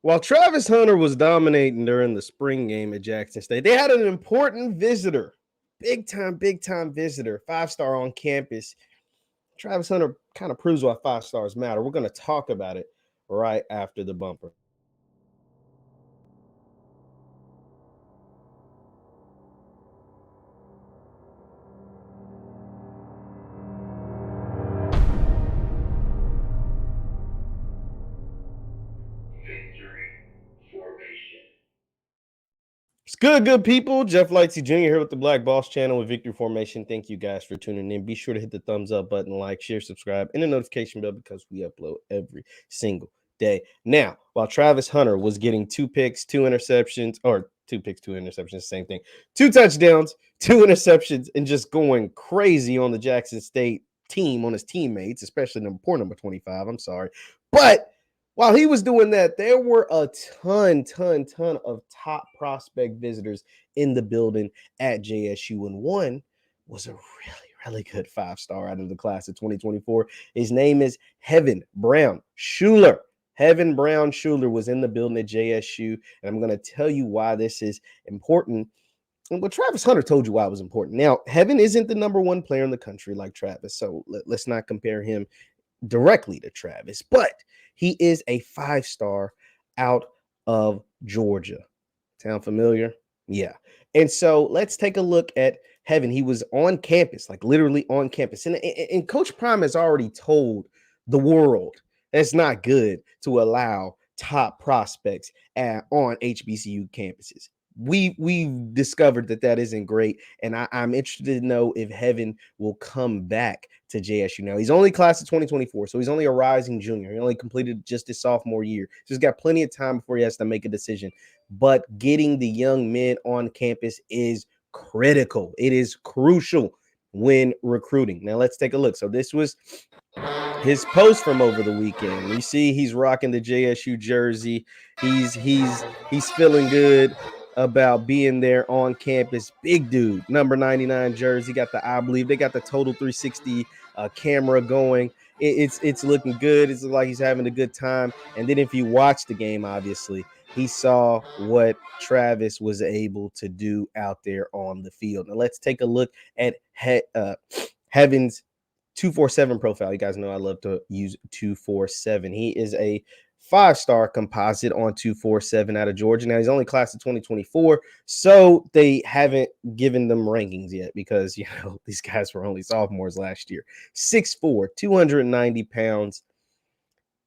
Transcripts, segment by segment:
While Travis Hunter was dominating during the spring game at Jackson State, they had an important visitor, big time visitor, 5-star on campus. Travis Hunter kind of proves why 5 stars matter. We're going to talk about it right after the bumper. It's good people. JeffLightsyJr here with the Black Boss channel with Victory Formation. Thank you guys for tuning in. Be sure to hit the thumbs up button, like, share, subscribe, and the notification bell because we upload every single day. Now, while Travis Hunter was getting 2 picks, 2 interceptions, or 2 picks, 2 interceptions, same thing, 2 touchdowns, 2 interceptions, and just going crazy on the Jackson State team, on his teammates, especially poor number 25. I'm sorry. But while he was doing that, there were a ton of top prospect visitors in the building at JSU, and one was a really good 5-star out of the class of 2024. His name is Hevin Brown-Shuler. Hevin Brown-Shuler was in the building at JSU, and I'm going to tell you why this is important. But Travis Hunter told you why it was important. Now, Hevin isn't the number 1 player in the country like Travis, so let's not compare him directly to Travis, but he is a 5-star out of Georgia. Sound familiar? Yeah. And so let's take a look at Hevin. He was on campus, like literally on campus. And Coach Prime has already told the world that's not good to allow top prospects on HBCU campuses. We've discovered that isn't great, and I'm interested to know if Hevin will come back to JSU. Now, he's only class of 2024, so he's only a rising junior. He only completed just his sophomore year. So he's got plenty of time before he has to make a decision. But getting the young men on campus is critical. It is crucial when recruiting. Now, let's take a look. So this was his post from over the weekend. You see he's rocking the JSU jersey. He's feeling good about being there on campus. Big dude, number 99 jersey. Got the, I believe they got the total 360 camera going. It's looking good. It's like he's having a good time. And then if you watch the game, obviously, he saw what Travis was able to do out there on the field. Now let's take a look at Hevin's 247 profile. You guys know I love to use 247. He is a 5-star composite on 247 out of Georgia. Now, he's only class of 2024, so they haven't given them rankings yet because, these guys were only sophomores last year. 6'4", 290 pounds,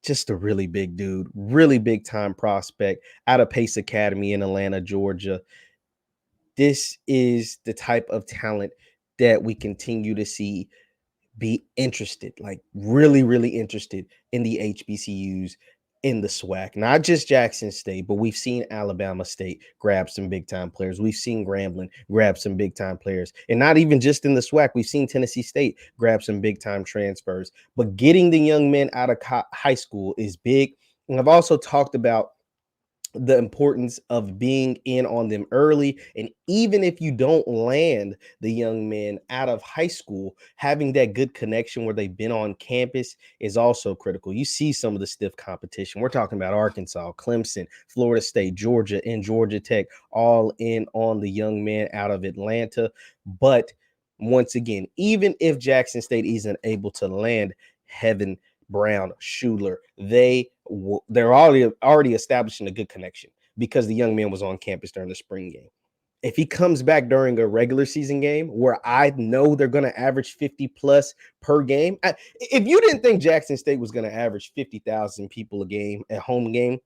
just a really big dude, really big-time prospect out of Pace Academy in Atlanta, Georgia. This is the type of talent that we continue to see be interested, like really interested in the HBCUs in the SWAC. Not just Jackson State, but we've seen Alabama State grab some big-time players. We've seen Grambling grab some big-time players. And not even just in the SWAC. We've seen Tennessee State grab some big-time transfers. But getting the young men out of high school is big. And I've also talked about the importance of being in on them early. And even if you don't land the young men out of high school, having that good connection where they've been on campus is also critical. You see some of the stiff competition. We're talking about Arkansas, Clemson, Florida State, Georgia, and Georgia Tech, all in on the young man out of Atlanta. But once again, even if Jackson State isn't able to land Hevin Brown-Shuler, they're already establishing a good connection because the young man was on campus during the spring game. If he comes back during a regular season game where I know they're going to average 50 plus per game, if you didn't think Jackson State was going to average 50,000 people a game at home game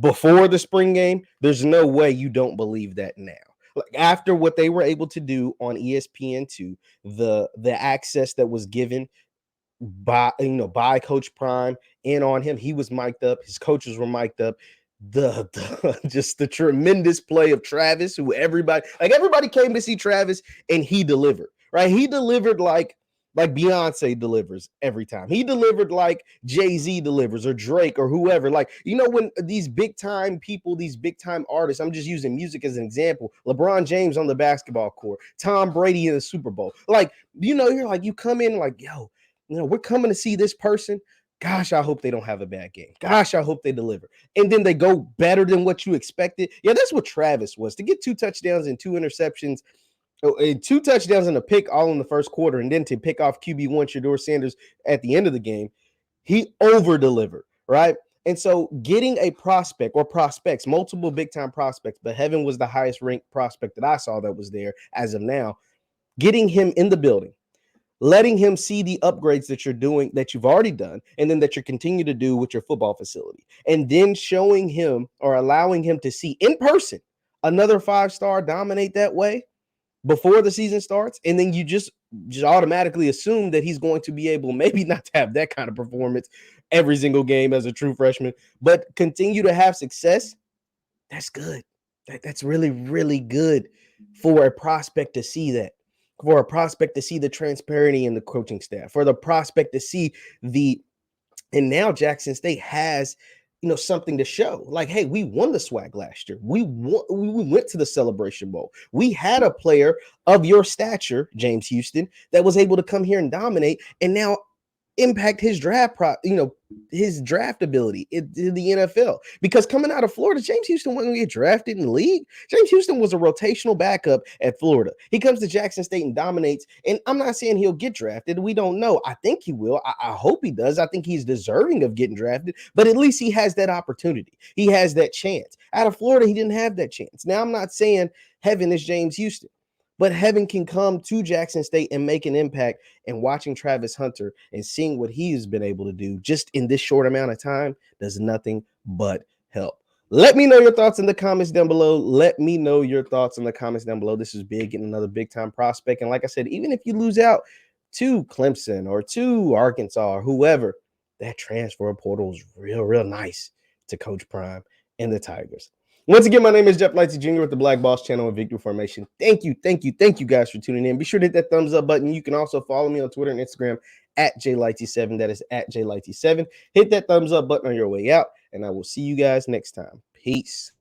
before the spring game, there's no way you don't believe that now. Like after what they were able to do on ESPN2, the access that was given by Coach Prime and on him, he was mic'd up, his coaches were mic'd up. Just the tremendous play of Travis, who everybody came to see Travis, and he delivered, right? He delivered like Beyonce delivers every time. He delivered like Jay-Z delivers or Drake or whoever. Like, when these big time people, these big time artists, I'm just using music as an example. LeBron James on the basketball court, Tom Brady in the Super Bowl. Like, you're like, you come in like, we're coming to see this person. Gosh, I hope they don't have a bad game. Gosh, I hope they deliver. And then they go better than what you expected. Yeah, that's what Travis was. To get 2 touchdowns and 2 interceptions, 2 touchdowns and a pick all in the first quarter, and then to pick off QB1 Shedeur Sanders at the end of the game, he over-delivered, right? And so getting a prospect or prospects, multiple big-time prospects, but Hevin was the highest ranked prospect that I saw that was there as of now, getting him in the building, letting him see the upgrades that you're doing, that you've already done, and then that you continue to do with your football facility, and then showing him or allowing him to see in person another 5-star dominate that way before the season starts, and then you just automatically assume that he's going to be able maybe not to have that kind of performance every single game as a true freshman, but continue to have success. That's good. That's really, really good for a prospect to see that, for a prospect to see the transparency in the coaching staff, for the prospect to see and now Jackson State has, something to show. Like, hey, we won the SWAC last year. We went to the Celebration Bowl. We had a player of your stature, James Houston, that was able to come here and dominate, and now impact his his draft ability in the NFL. Because coming out of Florida, James Houston wasn't going to get drafted in the league. James Houston was a rotational backup at Florida. He comes to Jackson State and dominates. And I'm not saying he'll get drafted. We don't know. I think he will. I hope he does. I think he's deserving of getting drafted. But at least he has that opportunity. He has that chance. Out of Florida, he didn't have that chance. Now, I'm not saying Hevin is James Houston, but Hevin can come to Jackson State and make an impact. And watching Travis Hunter and seeing what he has been able to do just in this short amount of time does nothing but help. Let me know your thoughts in the comments down below. Let me know your thoughts in the comments down below. This is big, getting another big-time prospect. And like I said, even if you lose out to Clemson or to Arkansas or whoever, that transfer portal is real, real nice to Coach Prime and the Tigers. Once again, my name is JeffLightsYJr with the Black Boss channel and Victory Formation. Thank you guys for tuning in. Be sure to hit that thumbs up button. You can also follow me on Twitter and Instagram at JLightsy7. That is at JLightsy7. Hit that thumbs up button on your way out, and I will see you guys next time. Peace.